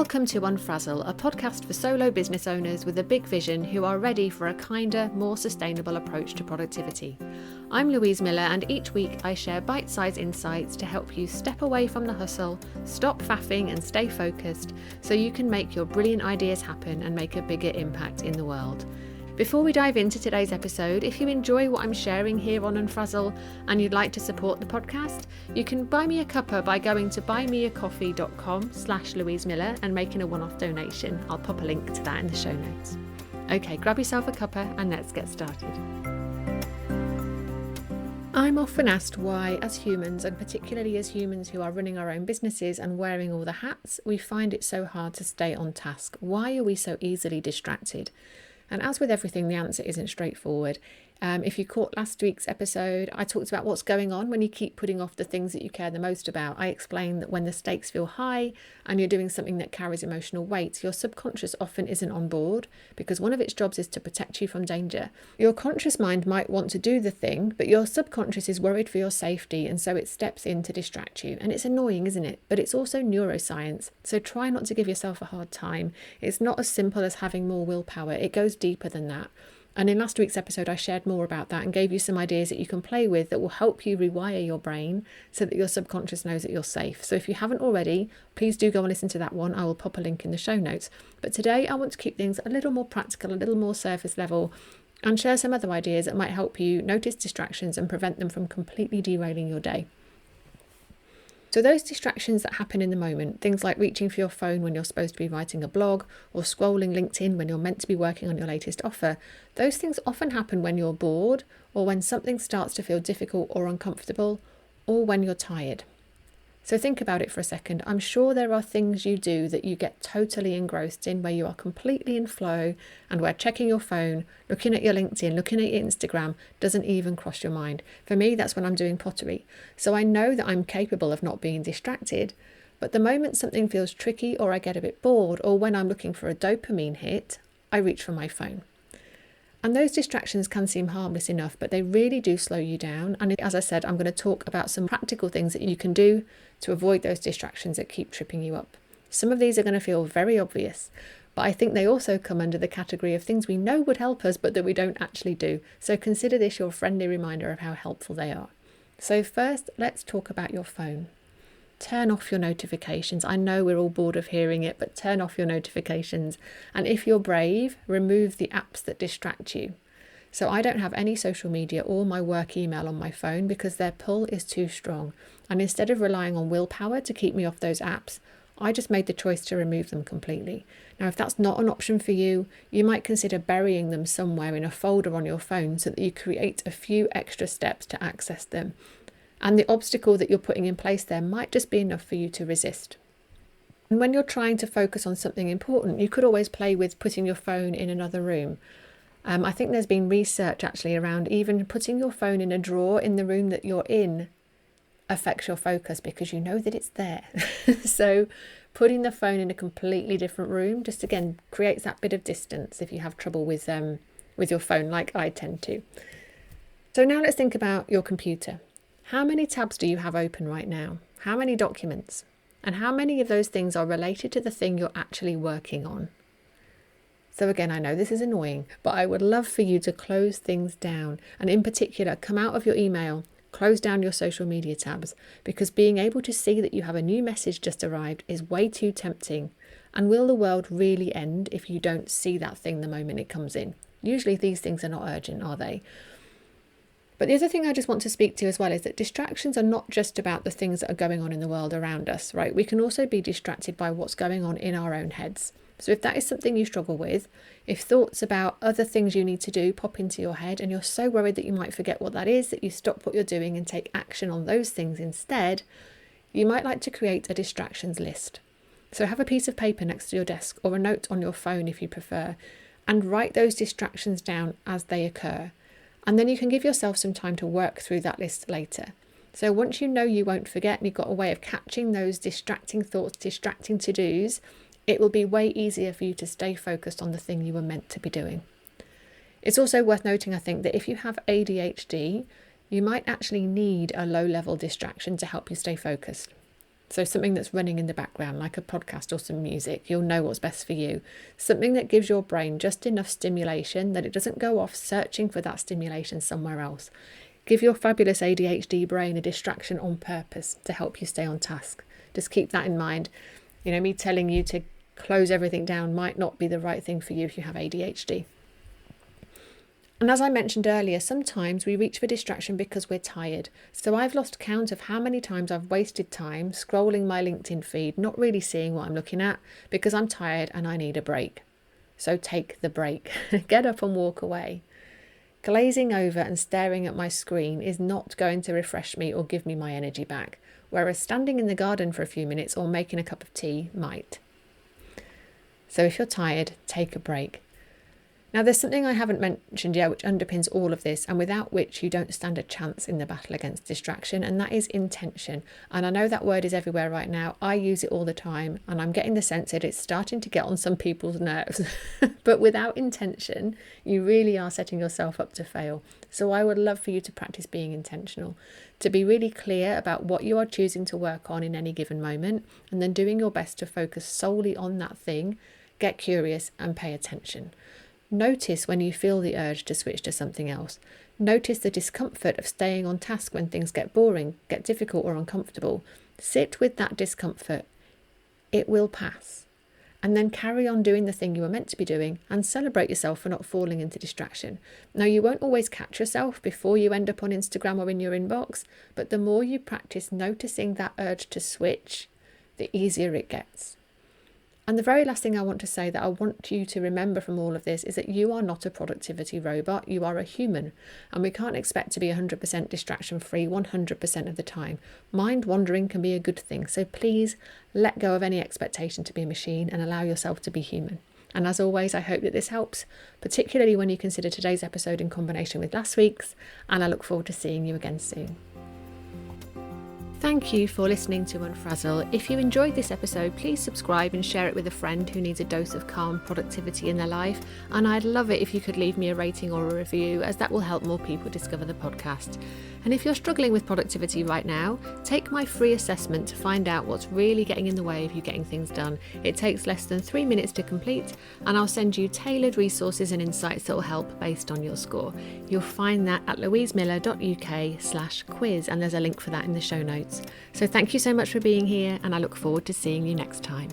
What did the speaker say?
Welcome to Unfrazzle, a podcast for solo business owners with a big vision who are ready for a kinder, more sustainable approach to productivity. I'm Louise Miller, and each week I share bite-sized insights to help you step away from the hustle, stop faffing and stay focused so you can make your brilliant ideas happen and make a bigger impact in the world. Before we dive into today's episode, if you enjoy what I'm sharing here on Unfrazzle and you'd like to support the podcast, you can buy me a cuppa by going to buymeacoffee.com/Louise Miller and making a one-off donation. I'll pop a link to that in the show notes. Okay, grab yourself a cuppa and let's get started. I'm often asked why, as humans, and particularly as humans who are running our own businesses and wearing all the hats, we find it so hard to stay on task. Why are we so easily distracted? And as with everything, the answer isn't straightforward. If you caught last week's episode, I talked about what's going on when you keep putting off the things that you care the most about. I explained that when the stakes feel high and you're doing something that carries emotional weight, your subconscious often isn't on board because one of its jobs is to protect you from danger. Your conscious mind might want to do the thing, but your subconscious is worried for your safety, and so it steps in to distract you. And it's annoying, isn't it? But it's also neuroscience, so try not to give yourself a hard time. It's not as simple as having more willpower. It goes deeper than that. And in last week's episode, I shared more about that and gave you some ideas that you can play with that will help you rewire your brain so that your subconscious knows that you're safe. So if you haven't already, please do go and listen to that one. I will pop a link in the show notes. But today I want to keep things a little more practical, a little more surface level, and share some other ideas that might help you notice distractions and prevent them from completely derailing your day. So those distractions that happen in the moment, things like reaching for your phone when you're supposed to be writing a blog or scrolling LinkedIn when you're meant to be working on your latest offer, those things often happen when you're bored or when something starts to feel difficult or uncomfortable or when you're tired. So think about it for a second. I'm sure there are things you do that you get totally engrossed in, where you are completely in flow and where checking your phone, looking at your LinkedIn, looking at your Instagram doesn't even cross your mind. For me, that's when I'm doing pottery. So I know that I'm capable of not being distracted, but the moment something feels tricky or I get a bit bored or when I'm looking for a dopamine hit, I reach for my phone. And those distractions can seem harmless enough, but they really do slow you down. And as I said, I'm going to talk about some practical things that you can do to avoid those distractions that keep tripping you up. Some of these are going to feel very obvious, but I think they also come under the category of things we know would help us, but that we don't actually do. So consider this your friendly reminder of how helpful they are. So first, let's talk about your phone. Turn off your notifications. I know we're all bored of hearing it, but turn off your notifications. And if you're brave, remove the apps that distract you. So I don't have any social media or my work email on my phone because their pull is too strong. And instead of relying on willpower to keep me off those apps, I just made the choice to remove them completely. Now, if that's not an option for you, you might consider burying them somewhere in a folder on your phone so that you create a few extra steps to access them. And the obstacle that you're putting in place there might just be enough for you to resist. And when you're trying to focus on something important, you could always play with putting your phone in another room. I think there's been research actually around even putting your phone in a drawer in the room that you're in affects your focus because you know that it's there. So putting the phone in a completely different room just again creates that bit of distance if you have trouble with your phone like I tend to. So now let's think about your computer. How many tabs do you have open right now? How many documents? And how many of those things are related to the thing you're actually working on? So again, I know this is annoying, but I would love for you to close things down. And in particular, come out of your email, close down your social media tabs, because being able to see that you have a new message just arrived is way too tempting. And will the world really end if you don't see that thing the moment it comes in? Usually these things are not urgent, are they? But the other thing I just want to speak to as well is that distractions are not just about the things that are going on in the world around us, right? We can also be distracted by what's going on in our own heads. So if that is something you struggle with, if thoughts about other things you need to do pop into your head and you're so worried that you might forget what that is, that you stop what you're doing and take action on those things instead, you might like to create a distractions list. So have a piece of paper next to your desk or a note on your phone if you prefer, and write those distractions down as they occur. And then you can give yourself some time to work through that list later. So once you know you won't forget and you've got a way of catching those distracting thoughts, distracting to-dos, it will be way easier for you to stay focused on the thing you were meant to be doing. It's also worth noting, I think, that if you have ADHD, you might actually need a low-level distraction to help you stay focused. So something that's running in the background, like a podcast or some music, you'll know what's best for you. Something that gives your brain just enough stimulation that it doesn't go off searching for that stimulation somewhere else. Give your fabulous ADHD brain a distraction on purpose to help you stay on task. Just keep that in mind. Me telling you to close everything down might not be the right thing for you if you have ADHD. And as I mentioned earlier, sometimes we reach for distraction because we're tired. So I've lost count of how many times I've wasted time scrolling my LinkedIn feed, not really seeing what I'm looking at because I'm tired and I need a break. So take the break. Get up and walk away. Glazing over and staring at my screen is not going to refresh me or give me my energy back, whereas standing in the garden for a few minutes or making a cup of tea might. So if you're tired, take a break. Now, there's something I haven't mentioned yet which underpins all of this and without which you don't stand a chance in the battle against distraction, and that is intention. And I know that word is everywhere right now. I use it all the time and I'm getting the sense that it's starting to get on some people's nerves. But without intention, you really are setting yourself up to fail. So I would love for you to practice being intentional, to be really clear about what you are choosing to work on in any given moment, and then doing your best to focus solely on that thing, get curious and pay attention. Notice when you feel the urge to switch to something else. Notice the discomfort of staying on task when things get boring, get difficult or uncomfortable. Sit with that discomfort. It will pass. And then carry on doing the thing you were meant to be doing and celebrate yourself for not falling into distraction. Now, you won't always catch yourself before you end up on Instagram or in your inbox, but the more you practice noticing that urge to switch, the easier it gets. And the very last thing I want to say that I want you to remember from all of this is that you are not a productivity robot, you are a human. And we can't expect to be 100% distraction free 100% of the time. Mind wandering can be a good thing, so please let go of any expectation to be a machine and allow yourself to be human. And as always, I hope that this helps, particularly when you consider today's episode in combination with last week's, and I look forward to seeing you again soon. Thank you for listening to Unfrazzle. If you enjoyed this episode, please subscribe and share it with a friend who needs a dose of calm productivity in their life. And I'd love it if you could leave me a rating or a review, as that will help more people discover the podcast. And if you're struggling with productivity right now, take my free assessment to find out what's really getting in the way of you getting things done. It takes less than 3 minutes to complete, and I'll send you tailored resources and insights that will help based on your score. You'll find that at louisemiller.uk/quiz, and there's a link for that in the show notes. So thank you so much for being here, and I look forward to seeing you next time.